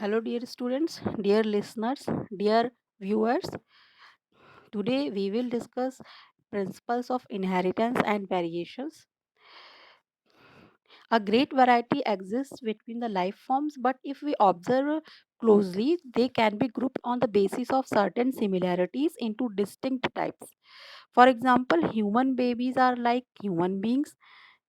Hello, dear students, dear listeners, dear viewers. Today we will discuss principles of inheritance and variations. A great variety exists between the life forms, but if we observe closely, they can be grouped on the basis of certain similarities into distinct types. For example, human babies are like human beings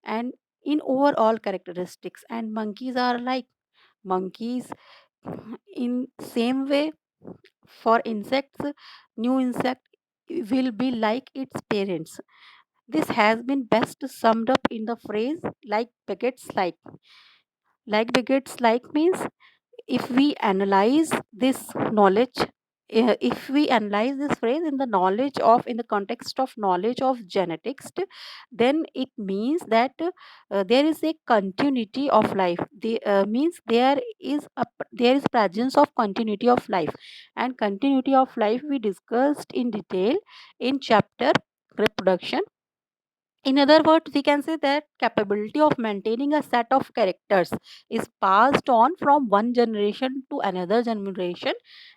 and in overall characteristics, and monkeys are like monkeys in same way. For insects, new insect will be like its parents. This has been best summed up in the phrase like begets like. Like begets like means if we analyze this knowledge, if we analyze this phrase in the knowledge of in the context of knowledge of genetics, then it means that there is a continuity of life. The means there is presence of continuity of life, and continuity of life we discussed in detail in chapter reproduction. In other words, we can say that capability of maintaining a set of characters is passed on from one generation to another generation,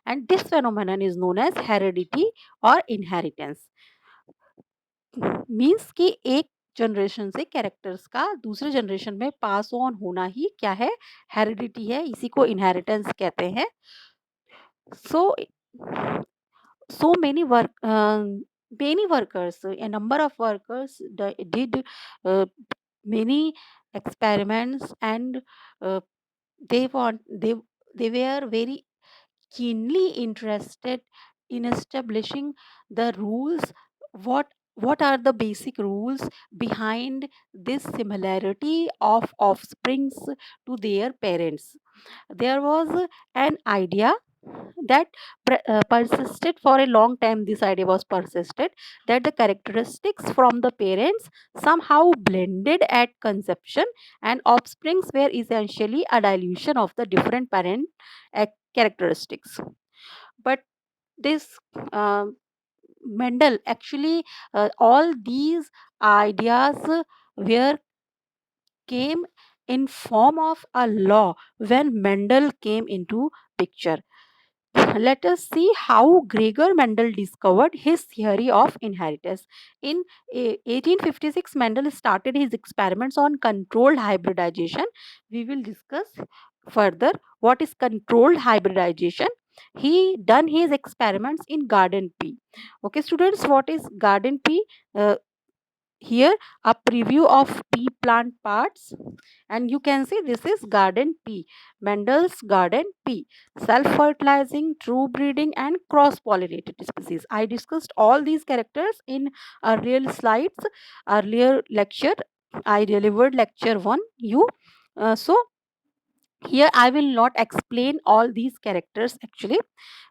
and this phenomenon is known as heredity or inheritance. Means कि एक generation से characters का दूसरे generation में pass on होना ही क्या है, heredity है, इसी को इनहेरिटेंस कहते हैं. सो so many workers, a number of workers did uh, many experiments, and uh, they want they were very keenly interested in establishing the rules. What are the basic rules behind this similarity of offsprings to their parents? There was an idea that persisted for a long time. This idea was persisted that the characteristics from the parents somehow blended at conception, and offsprings were essentially a dilution of the different parent characteristics. But this uh, Mendel actually, all these ideas were came in form of a law when Mendel came into picture. Let us see how Gregor Mendel discovered his theory of inheritance. In 1856, Mendel started his experiments on controlled hybridization. We will discuss further what is controlled hybridization. He done his experiments in garden pea. Okay, students, what is garden pea? Here a preview of pea plant parts, and you can see this is garden pea, Mendel's garden pea, self-fertilizing, true breeding and cross-pollinated species. I discussed all these characters in earlier slides, earlier lecture. I delivered lecture 1 you. So here I will not explain all these characters actually.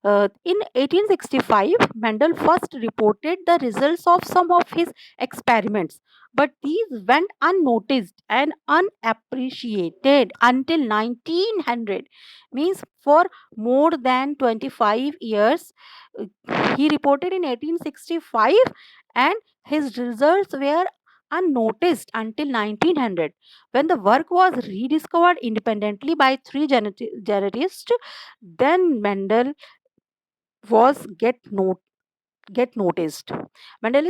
In 1865, Mendel first reported the results of some of his experiments, but these went unnoticed and unappreciated until 1900. Means for more than 25 years, he reported in 1865, and his results were unnoticed until 1900, when the work was rediscovered independently by three geneticists. Then Mendel was get noticed. Mendel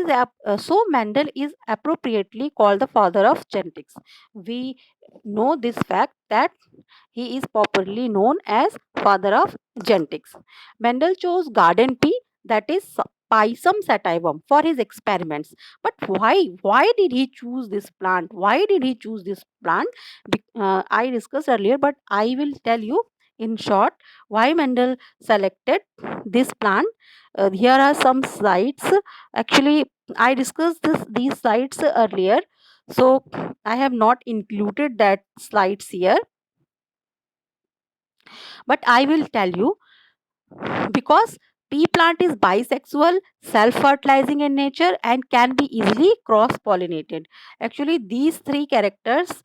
is appropriately called the father of genetics. We know this fact that he is popularly known as father of genetics. Mendel chose garden pea, that is Pisum sativum, for his experiments. But why? Why did he choose this plant? Why did he choose this plant? I discussed earlier, but I will tell you in short why Mendel selected this plant. Here are some slides. Actually, I discussed these slides earlier, so I have not included that slides here, but I will tell you. Because pea plant is bisexual, self-fertilizing in nature, and can be easily cross-pollinated. Actually, these three characters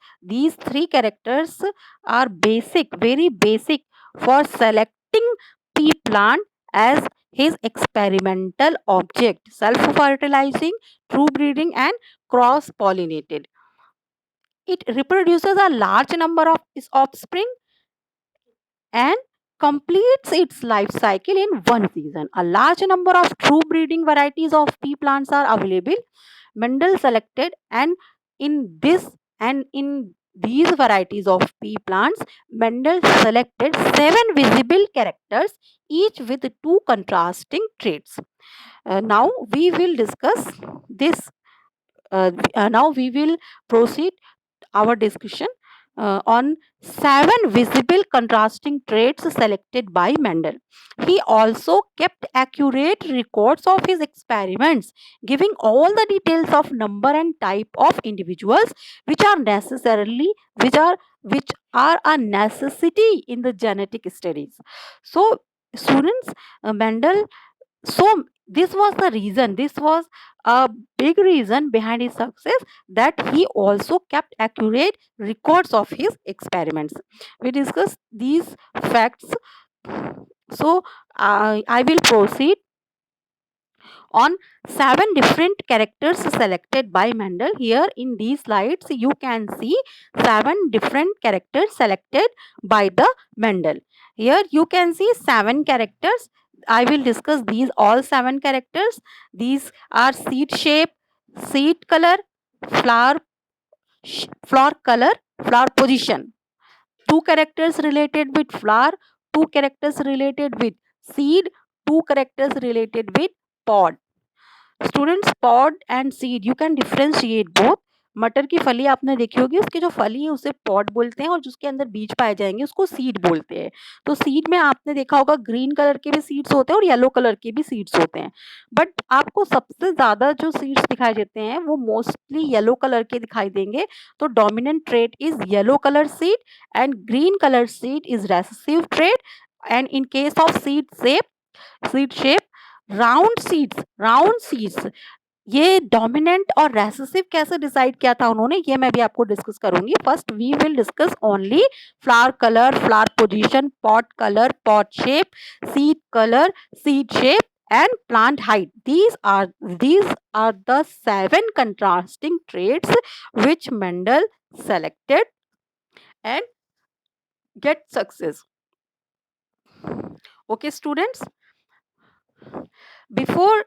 are basic, very basic for selecting pea plant as his experimental object: self-fertilizing, true breeding, and cross-pollinated. It reproduces a large number of its offspring, and completes its life cycle in one season. A large number of true breeding varieties of pea plants are available. Mendel selected and in these varieties of pea plants, Mendel selected 7 visible characters, each with 2 contrasting traits. Now we will discuss this. Now we will proceed our discussion on 7 visible contrasting traits selected by Mendel. He also kept accurate records of his experiments, giving all the details of number and type of individuals which are a necessity in the genetic studies. So students, Mendel, so this was the reason, this was a big reason behind his success, that he also kept accurate records of his experiments. We discussed these facts. So I will proceed on 7 different characters selected by Mendel. Here in these slides you can see 7 different characters selected by the Mendel. Here you can see 7 characters. I will discuss these all 7 characters. These are seed shape, seed color, flower flower color, flower position. 2 characters related with flower, 2 characters related with seed, 2 characters related with pod. Students pod and seed you can differentiate both. मटर की फली आपने देखी होगी, उसकी जो फली है उसे पॉड बोलते हैं और जिसके अंदर बीज पाए जाएंगे उसको सीड बोलते हैं. तो सीड में आपने देखा होगा ग्रीन कलर के भी सीड्स होते हैं और येलो कलर के भी सीड्स होते हैं, बट आपको सबसे ज्यादा जो सीड्स दिखाई देते हैं वो मोस्टली येलो कलर के दिखाई देंगे. तो dominant trait is yellow colour seed and green colour seed is recessive trait. And in case of seed shape round seeds, ये डोमिनेंट और रेसेसिव कैसे डिसाइड किया था उन्होंने, ये मैं भी आपको डिस्कस करूंगी. First we will discuss only flower colour, flower position, pod colour, pod shape, seed colour, seed shape and plant height. These are the 7 contrasting traits which Mendel selected and get success. Okay students, before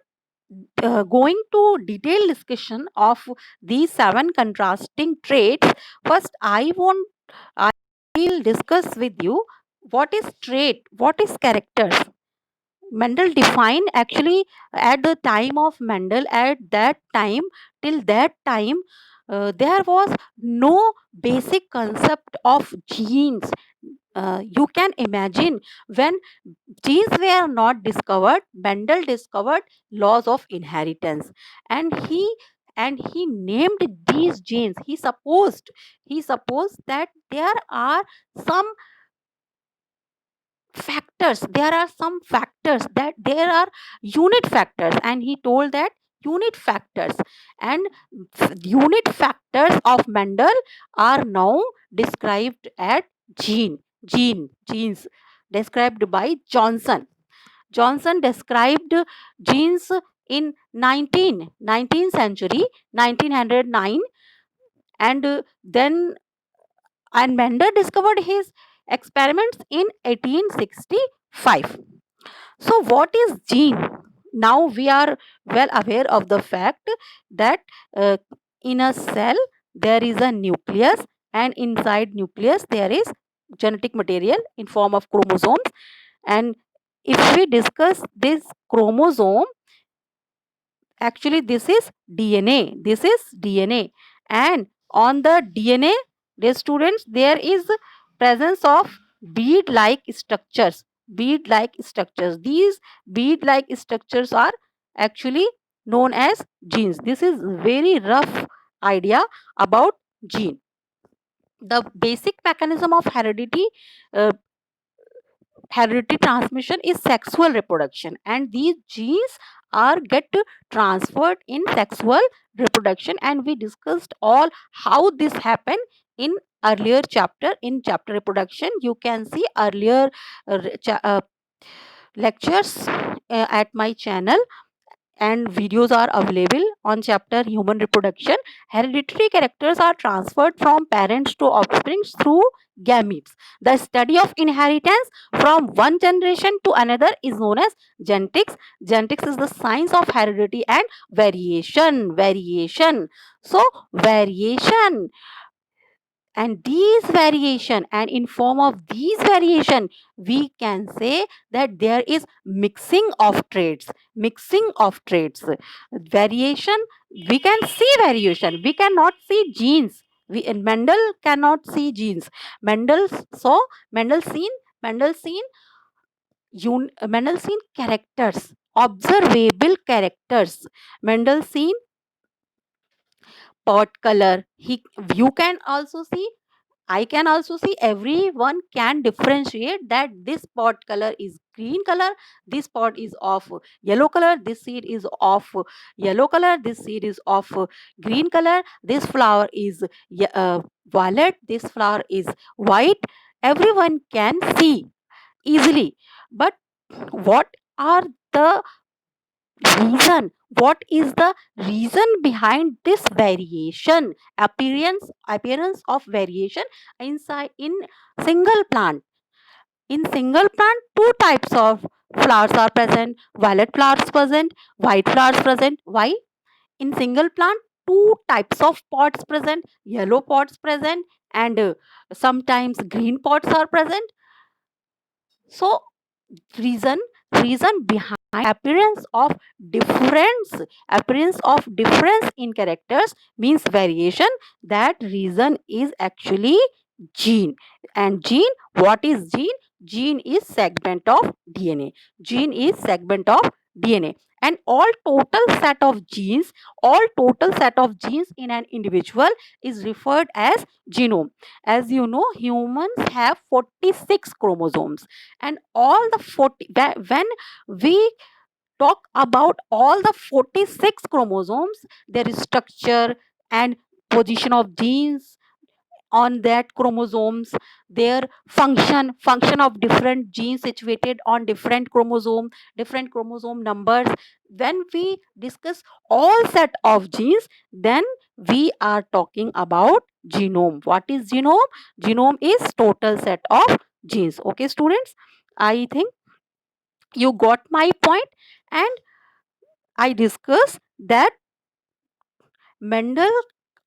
going to detailed discussion of these 7 contrasting traits, first I will discuss with you what is trait, what is characters. Mendel defined, actually at the time of Mendel, at that time, till that time, there was no basic concept of genes. You can imagine, when genes were not discovered, Mendel discovered laws of inheritance, and he named these genes. He supposed that some some factors, that there are unit factors, and he told that unit factors and unit factors of Mendel are now described at genes described by Johnson described genes in 19th century, 1909, and then and Mendel discovered his experiments in 1865. So what is gene? Now we are well aware of the fact that in a cell there is a nucleus, and inside nucleus there is genetic material in form of chromosomes. And if we discuss this chromosome, actually this is DNA. And on the DNA, dear students, there is presence of bead-like structures. These bead-like structures are actually known as genes. This is very rough idea about gene. The basic mechanism of uh, heredity transmission is sexual reproduction, and these genes are get transferred in sexual reproduction, and we discussed all how this happen in earlier chapter. In chapter reproduction, you can see earlier lectures at my channel, and videos are available on chapter human reproduction. Hereditary characters are transferred from parents to offspring through gametes. The study of inheritance from one generation to another is known as genetics. Genetics is the science of heredity and variation. So variation, and these variation, and in form of these variation we can say that there is mixing of traits. Variation, we can see variation, we cannot see genes. We Mendel cannot see genes. Mendel saw Mendelssohn Mendelssohn characters, observable characters. Mendelssohn pot color, he you can also see, I can also see, everyone can differentiate that this pot color is green color, this pot is of yellow color, this seed is of yellow color, this seed is of green color, this flower is violet, this flower is white. Everyone can see easily. But what are the what is the reason behind this variation, appearance of variation inside in single plant? In single plant, two types of flowers are present: violet flowers present, white flowers present. Why? In single plant, two types of pods present: yellow pods present, and sometimes green pods are present. So reason reason behind difference appearance of difference in characters means variation. That reason is actually gene. And gene, what is gene? Gene is segment of DNA. Gene is segment of DNA. And all total set of genes in an individual is referred as genome. As you know, humans have 46 chromosomes, and all the 40, when we talk about all the 46 chromosomes, there is structure and position of genes on that chromosomes, their function of different genes situated on different chromosome numbers. When we discuss all set of genes, then we are talking about genome. What is genome? Genome is total set of genes. Okay, students, I think you got my point. And I discussed that Mendel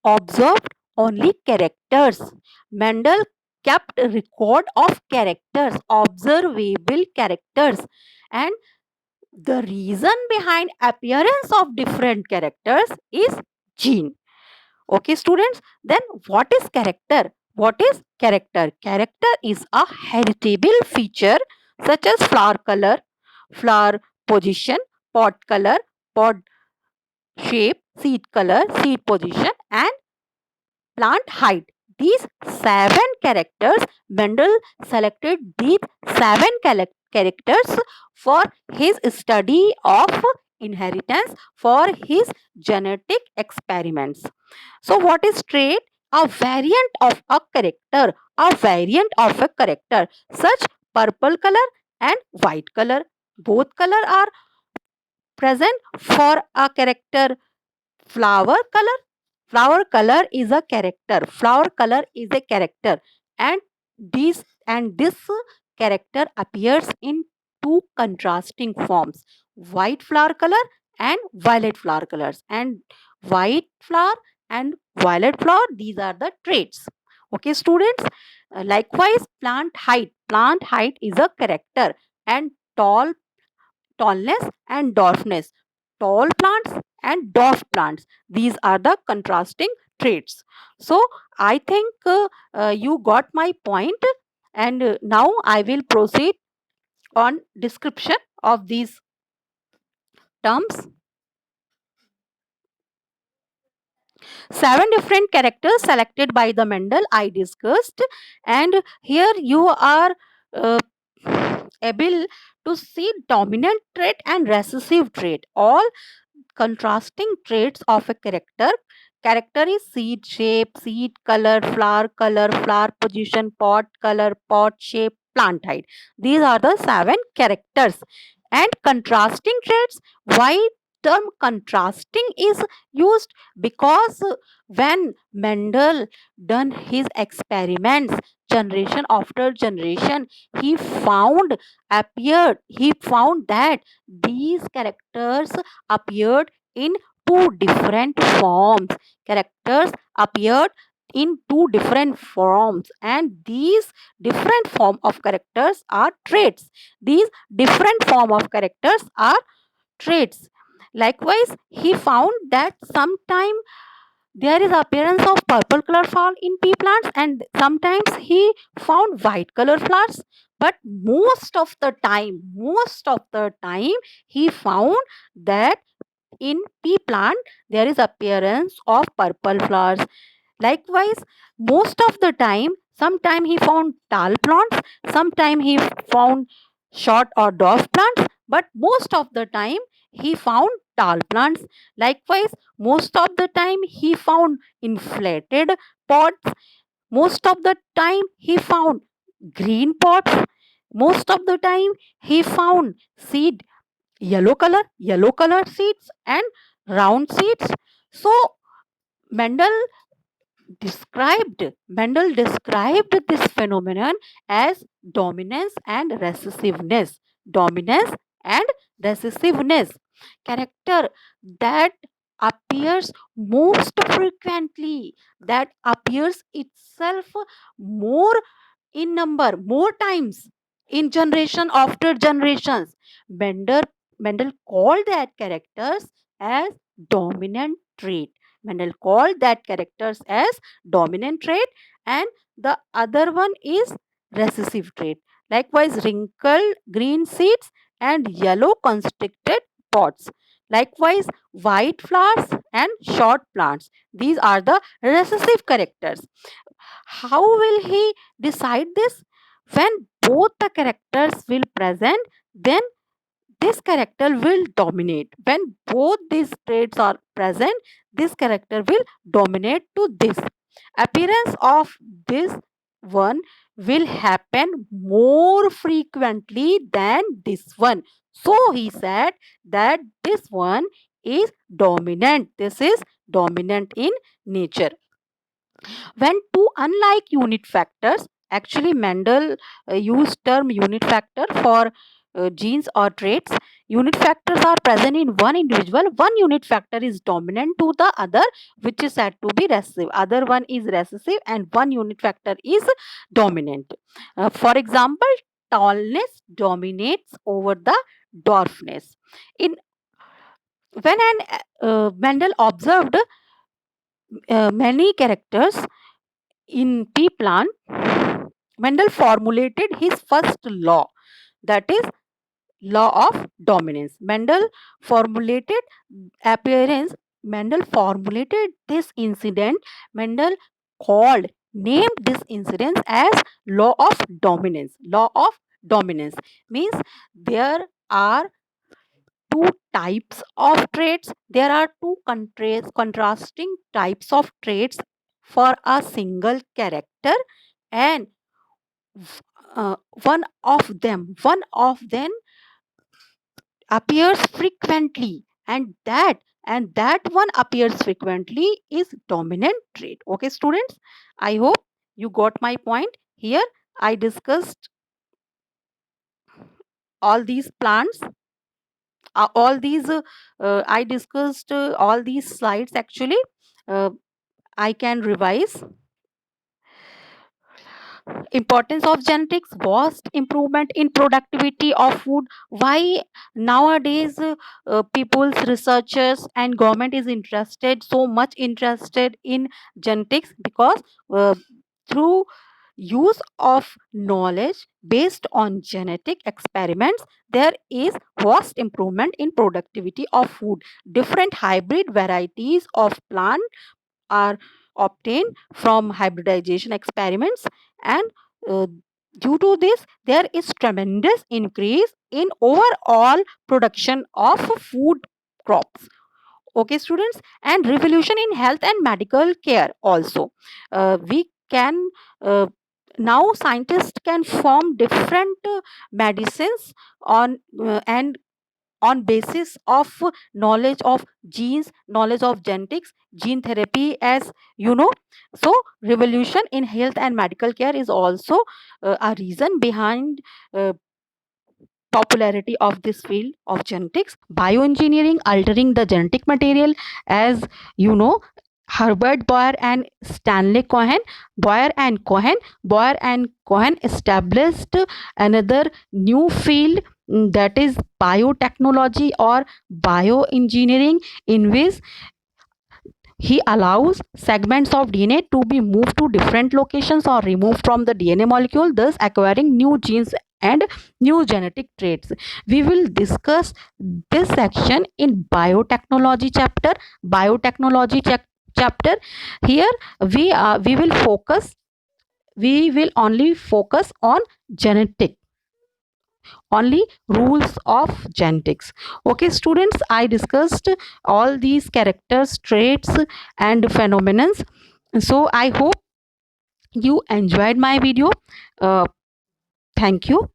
observed only characters. Mendel kept a record of characters, observable characters. And the reason behind appearance of different characters is gene. Okay, students, then what is character? What is character? Character is a heritable feature such as flower color, flower position, pod color, pod shape, seed color, seed position, and plant height. These seven characters, Mendel selected these seven characters for his study of inheritance, for his genetic experiments. So, what is trait? A variant of a character, a variant of a character, such purple color and white color. Both color are present for a character. Flower color, flower color is a character, flower color is a character. And this character appears in two contrasting forms: white flower color and violet flower colors. And white flower and violet flower, these are the traits. Okay, students. Likewise, plant height is a character. And tallness and dwarfness, tall plants and dwarf plants, these are the contrasting traits. So I think you got my point. And now I will proceed on description of these terms. Seven different characters selected by the Mendel I discussed, and here you are uh, able to see dominant trait and recessive trait, all contrasting traits of a character. Character is seed shape, seed color, flower position, pot color, pot shape, plant height. These are the seven characters. And contrasting traits, white term contrasting is used because when Mendel done his experiments generation after generation, he found that these characters appeared in two different forms. Characters appeared in two different forms, and these different form of characters are traits. These different form of characters are traits. Likewise, he found that sometime there is appearance of purple color flower in pea plants, and sometimes he found white color flowers. But most of the time, he found that in pea plant there is appearance of purple flowers. Likewise, most of the time, sometime he found tall plants, sometime he found short or dwarf plants, but most of the time he found tall plants. Likewise, most of the time he found inflated pots. Most of the time he found green pots. Most of the time he found seed yellow color seeds and round seeds. So Mendel Mendel described this phenomenon as dominance and recessiveness. Dominance and recessiveness. Character that appears most frequently, that appears itself more in number, more times in generation after generations. Mendel, Mendel called that characters as dominant trait. Mendel called that characters as dominant trait, and the other one is recessive trait. Likewise, wrinkled green seeds and yellow constricted pods. Likewise, white flowers and short plants. These are the recessive characters. How will he decide this? When both the characters will present, then this character will dominate. When both these traits are present, this character will dominate to this. Appearance of this one will happen more frequently than this one. So he said that this one is dominant. This is dominant in nature. When two unlike unit factors, actually Mendel used term unit factor for genes or traits. Unit factors are present in one individual. One unit factor is dominant to the other, which is said to be recessive. Other one is recessive and one unit factor is dominant. For example, tallness dominates over the dwarfness. In when an Mendel observed many characters in pea plant, Mendel formulated his first law, that is law of dominance. Formulated appearance. Mendel formulated this incident. Mendel named this incident as law of dominance. Law of dominance means there are two types of traits. There are two contrasting types of traits for a single character, and uh, one of them appears frequently, and that one appears frequently is dominant trait. Okay, students, I hope you got my point. Here I discussed all these plants, all these I discussed all these slides actually. uh, I can revise. Importance of genetics, vast improvement in productivity of food. Why nowadays people's researchers and government is interested, so much interested in genetics? Because uh, through use of knowledge based on genetic experiments, there is vast improvement in productivity of food. Different hybrid varieties of plant are obtained from hybridization experiments, and uh, due to this there is tremendous increase in overall production of food crops. Okay, students, and revolution in health and medical care also. We can now scientists can form different medicines on and on basis of knowledge of genes, knowledge of genetics, gene therapy, as you know. So revolution in health and medical care is also a reason behind uh, popularity of this field of genetics. Bioengineering, altering the genetic material, as you know, Herbert Boyer and Stanley Cohen. Boyer and Cohen established another new field, that is biotechnology or bioengineering, in which he allows segments of DNA to be moved to different locations or removed from the DNA molecule, thus acquiring new genes and new genetic traits. We will discuss this section in biotechnology chapter. Biotechnology chapter. Here we will only focus on genetic, only rules of genetics. Okay students, I discussed all these characters, traits and phenomena. So I hope you enjoyed my video. uh, Thank you.